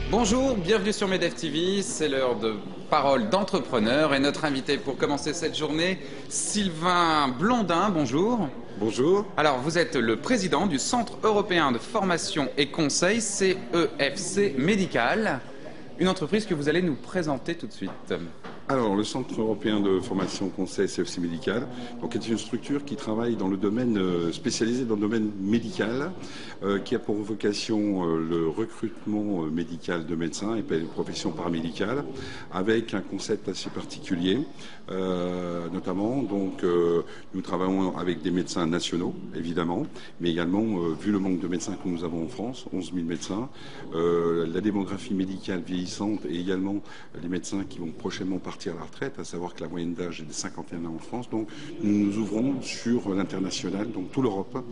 Bonjour, bienvenue sur MEDEF TV, c'est l'heure de parole d'entrepreneur et notre invité pour commencer cette journée, Sylvain Blondin, bonjour. Bonjour. Alors vous êtes le président du Centre européen de formation et conseil, CEFC Médical, une entreprise que vous allez nous présenter tout de suite. Alors, le Centre européen de formation conseil CEFC Médical donc, est une structure qui travaille dans le domaine spécialisé dans le domaine médical, qui a pour vocation le recrutement médical de médecins et de professions paramédicales, avec un concept assez particulier, notamment. Donc, nous travaillons avec des médecins nationaux, évidemment, mais également, vu le manque de médecins que nous avons en France, 11 000 médecins, la démographie médicale vieillissante et également les médecins qui vont prochainement partir à la retraite, à savoir que la moyenne d'âge est de 51 ans en France. Donc nous nous ouvrons sur l'international, donc toute l'Europe.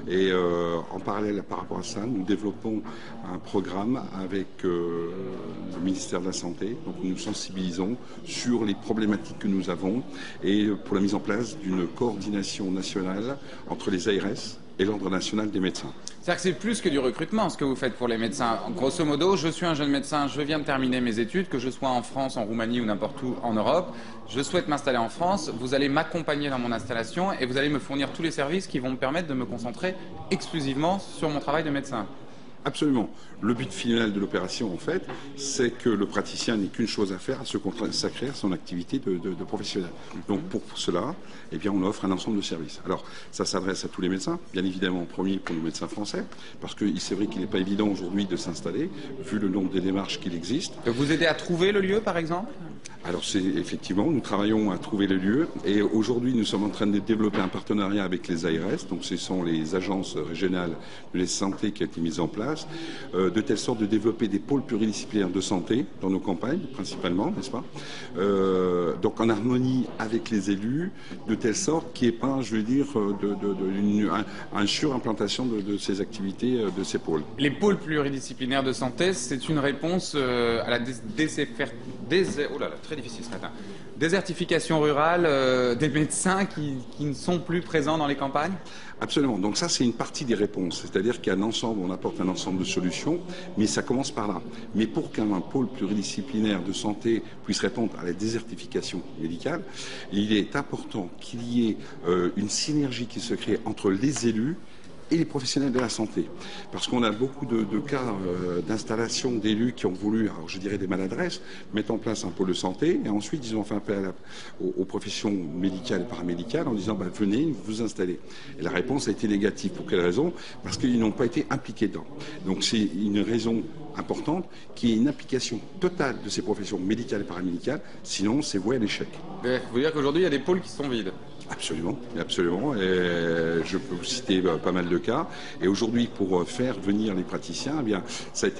Et en parallèle par rapport à ça, nous développons un programme avec le ministère de la Santé. Donc nous sensibilisons sur les problématiques que nous avons et pour la mise en place d'une coordination nationale entre les ARS et l'Ordre national des médecins. C'est-à-dire que c'est plus que du recrutement ce que vous faites pour les médecins. Grosso modo, je suis un jeune médecin, je viens de terminer mes études, que je sois en France, en Roumanie ou n'importe où en Europe. Je souhaite m'installer en France, vous allez m'accompagner dans mon installation et vous allez me fournir tous les services qui vont me permettre de me concentrer exclusivement sur mon travail de médecin. Absolument. Le but final de l'opération, en fait, c'est que le praticien n'ait qu'une chose à faire, à se consacrer à son activité de professionnel. Donc pour cela, eh bien, on offre un ensemble de services. Alors, ça s'adresse à tous les médecins, bien évidemment en premier pour nos médecins français, parce que c'est vrai qu'il n'est pas évident aujourd'hui de s'installer, vu le nombre de démarches qu'il existe. Donc vous aidez à trouver le lieu, par exemple ? Alors c'est effectivement, nous travaillons à trouver le lieu et aujourd'hui nous sommes en train de développer un partenariat avec les ARS, donc ce sont les agences régionales de la santé qui ont été mises en place, de telle sorte de développer des pôles pluridisciplinaires de santé dans nos campagnes principalement, n'est-ce pas, donc en harmonie avec les élus, de telle sorte qu'il n'y ait pas, je veux dire, une surimplantation de ces activités, de ces pôles. Les pôles pluridisciplinaires de santé, c'est une réponse à la très difficile ce matin. Désertification rurale des médecins qui ne sont plus présents dans les campagnes ? Absolument. Donc ça, c'est une partie des réponses. C'est-à-dire qu'il y a un ensemble, on apporte un ensemble de solutions, mais ça commence par là. Mais pour qu'un pôle pluridisciplinaire de santé puisse répondre à la désertification médicale, il est important qu'il y ait une synergie qui se crée entre les élus et les professionnels de la santé. Parce qu'on a beaucoup de cas d'installation d'élus qui ont voulu, alors je dirais des maladresses, mettre en place un pôle de santé et ensuite ils ont fait appel aux professions médicales et paramédicales en disant venez vous installer. Et la réponse a été négative. Pour quelle raison ? Parce qu'ils n'ont pas été impliqués dedans. Donc c'est une raison importante qu'il y ait une application totale de ces professions médicales et paramédicales, sinon c'est voué à l'échec. Vous voulez dire qu'aujourd'hui il y a des pôles qui sont vides ? Absolument, absolument. Et je peux vous citer pas mal de cas. Et aujourd'hui, pour faire venir les praticiens, eh bien,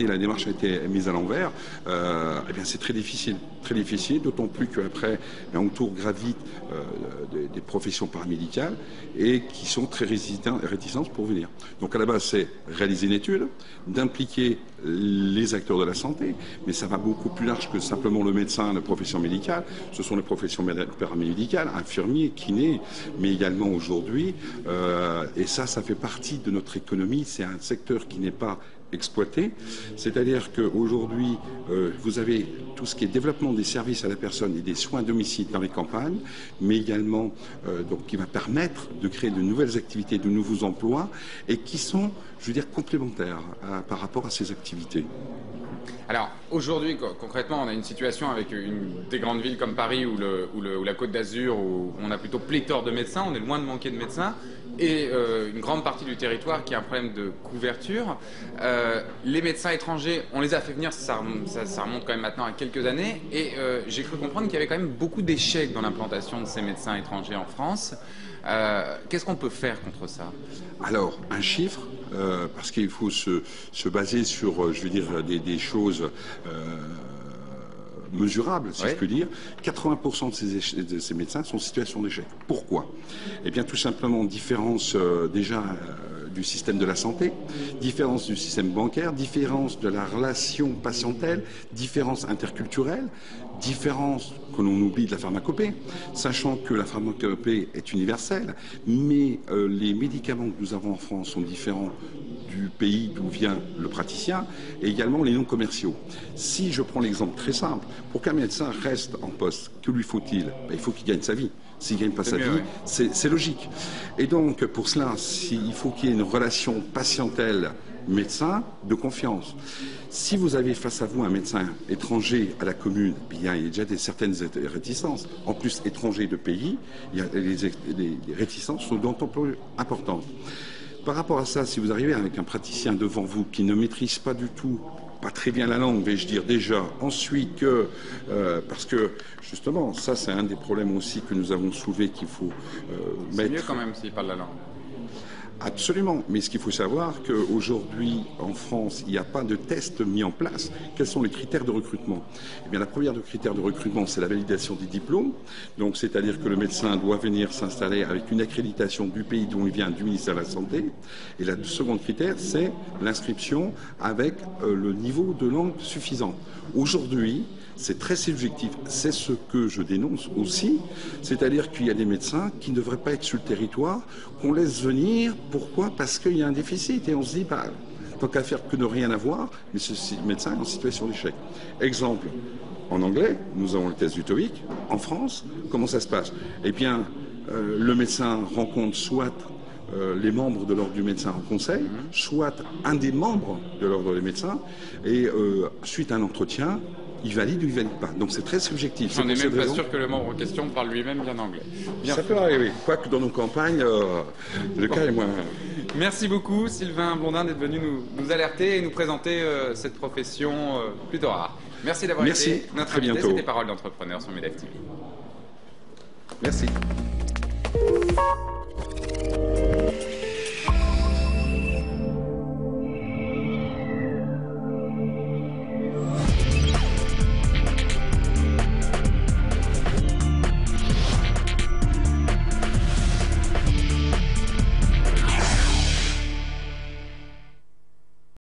la démarche a été mise à l'envers. Eh bien, c'est très difficile, d'autant plus qu'après, autour gravitent des professions paramédicales et qui sont très réticentes pour venir. Donc à la base, c'est réaliser une étude, d'impliquer les acteurs de la santé, mais ça va beaucoup plus large que simplement le médecin, la profession médicale. Ce sont les professions paramédicales, infirmiers, kinés, mais également aujourd'hui, et ça fait partie de notre économie, c'est un secteur qui n'est pas exploité, c'est-à-dire qu'aujourd'hui, vous avez tout ce qui est développement des services à la personne et des soins à domicile dans les campagnes, mais également donc, qui va permettre de créer de nouvelles activités, de nouveaux emplois, et qui sont, je veux dire, complémentaires par rapport à ces activités. Alors aujourd'hui, concrètement, on a une situation avec des grandes villes comme Paris ou la Côte d'Azur où on a plutôt pléthore de médecins, on est loin de manquer de médecins, et une grande partie du territoire qui a un problème de couverture. Les médecins étrangers, on les a fait venir, ça remonte quand même maintenant à quelques années, et j'ai cru comprendre qu'il y avait quand même beaucoup d'échecs dans l'implantation de ces médecins étrangers en France. Qu'est-ce qu'on peut faire contre ça ? Alors, un chiffre, parce qu'il faut se baser sur, je veux dire, des choses mesurables, si je peux dire. 80% de ces médecins sont en situation d'échec. Pourquoi ? Eh bien, tout simplement, différence déjà du système de la santé, différence du système bancaire, différence de la relation patientèle, différence interculturelle, différence que l'on oublie de la pharmacopée, sachant que la pharmacopée est universelle, mais les médicaments que nous avons en France sont différents du pays d'où vient le praticien, et également les non commerciaux. Si je prends l'exemple très simple, pour qu'un médecin reste en poste, que lui faut-il? Il faut qu'il gagne sa vie. S'il ne gagne pas sa vie, c'est logique. Et donc, pour cela, il faut qu'il y ait une relation patientèle-médecin de confiance. Si vous avez face à vous un médecin étranger à la commune, il y a déjà certaines réticences. En plus, étranger de pays, les réticences sont d'autant plus importantes. Par rapport à ça, si vous arrivez avec un praticien devant vous qui ne maîtrise pas du tout, pas très bien la langue, vais-je dire déjà, ensuite parce que justement, ça c'est un des problèmes aussi que nous avons soulevé qu'il faut mettre... C'est mieux quand même s'il parle la langue. Absolument, mais ce qu'il faut savoir qu'aujourd'hui, en France, il n'y a pas de test mis en place. Quels sont les critères de recrutement? Eh bien, la première critère de recrutement, c'est la validation des diplômes. Donc, c'est-à-dire que le médecin doit venir s'installer avec une accréditation du pays d'où il vient, du ministère de la Santé. Et le second critère, c'est l'inscription avec le niveau de langue suffisant. Aujourd'hui, c'est très subjectif. C'est ce que je dénonce aussi. C'est-à-dire qu'il y a des médecins qui ne devraient pas être sur le territoire, qu'on laisse venir. Pourquoi? Parce qu'il y a un déficit. Et on se dit, tant qu'à faire que de rien avoir, mais ce médecin est en situation d'échec. Exemple, en anglais, nous avons le test du TOEIC. En France, comment ça se passe? Eh bien, le médecin rencontre soit les membres de l'ordre du médecin en conseil, soit un des membres de l'ordre des médecins, et suite à un entretien, il valide ou il valide pas. Donc c'est très subjectif. On n'est même pas sûr que le membre en question parle lui-même bien anglais. Ça peut arriver. Quoique dans nos campagnes, le cas est moins... Merci beaucoup Sylvain Blondin d'être venu nous alerter et nous présenter cette profession plutôt rare. Merci d'avoir été notre invité. C'était Paroles d'entrepreneurs sur MEDEF TV. Merci.